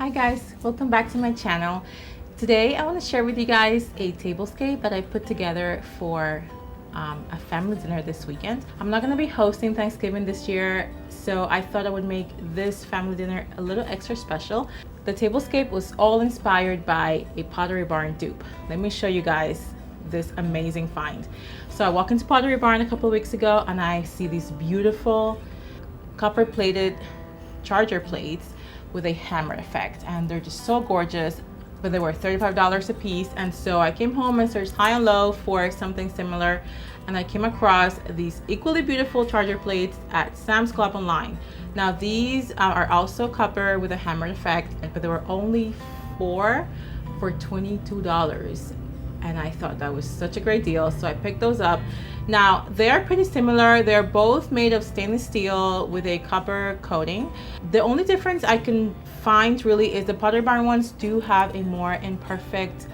Hi guys, welcome back to my channel. Today I want to share with you guys a tablescape that I put together for a family dinner this weekend. I'm not going to be hosting Thanksgiving this year, so I thought I would make this family dinner a little extra special. The tablescape was all inspired by a Pottery Barn dupe. Let me show you guys this amazing find. So I walked into Pottery Barn a couple of weeks ago and I see these beautiful copper plated charger plates with a hammer effect, and they're just so gorgeous, but they were $35 a piece. And so I came home and searched high and low for something similar, and I came across these equally beautiful charger plates at Sam's Club online. Now these are also copper with a hammer effect, but they were only four for $22, and I thought that was such a great deal, so I picked those up. Now they are pretty similar. They're both made of stainless steel with a copper coating. The only difference I can find really is the Pottery Barn ones do have a more imperfect,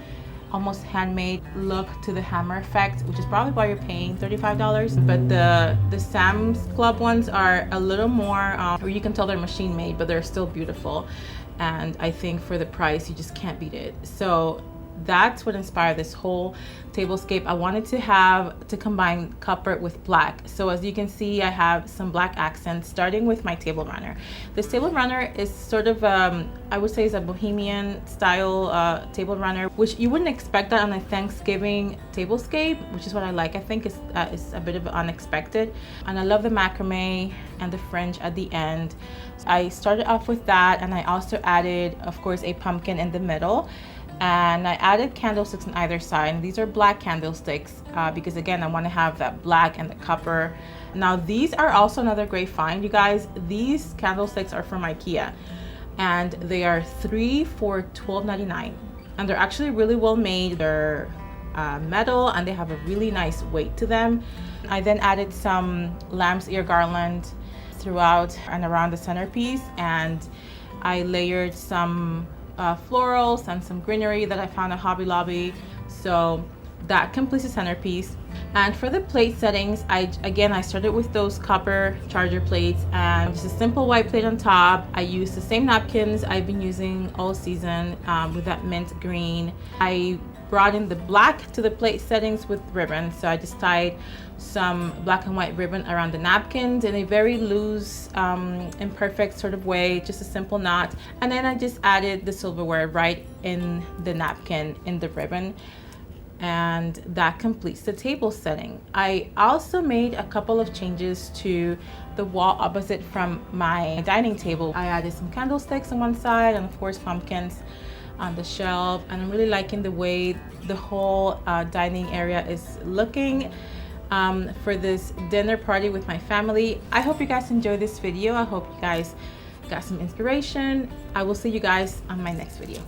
almost handmade look to the hammer effect, which is probably why you're paying $35. But the Sam's Club ones are a little more, or you can tell they're machine made, but they're still beautiful. And I think for the price, you just can't beat it. So that's what inspired this whole tablescape. I wanted to combine copper with black. So as you can see, I have some black accents, starting with my table runner. This table runner is sort of I would say is a bohemian style table runner, which you wouldn't expect that on a Thanksgiving tablescape, which is what I like. I think it's a bit of unexpected, and I love the macrame and the fringe at the end. I started off with that, and I also added, of course, a pumpkin in the middle. And I added candlesticks on either side, and these are black candlesticks because again I want to have that black and the copper. Now these are also another great find, you guys. These candlesticks are from IKEA, and they are 3 for $12.99, and they're actually really well made. They're metal, and they have a really nice weight to them. I then added some lamb's ear garland throughout and around the centerpiece, and I layered some florals and some greenery that I found at Hobby Lobby. So that completes the centerpiece. And for the plate settings, I started with those copper charger plates and just a simple white plate on top. I used the same napkins I've been using all season with that mint green. I brought in the black to the plate settings with ribbon, so I just tied some black and white ribbon around the napkins in a very loose, imperfect sort of way, just a simple knot, and then I just added the silverware right in the napkin in the ribbon, and that completes the table setting. I also made a couple of changes to the wall opposite from my dining table. I added some candlesticks on one side and of course pumpkins on the shelf, and I'm really liking the way the whole dining area is looking for this dinner party with my family. I hope you guys enjoyed this video. I hope you guys got some inspiration. I will see you guys on my next video.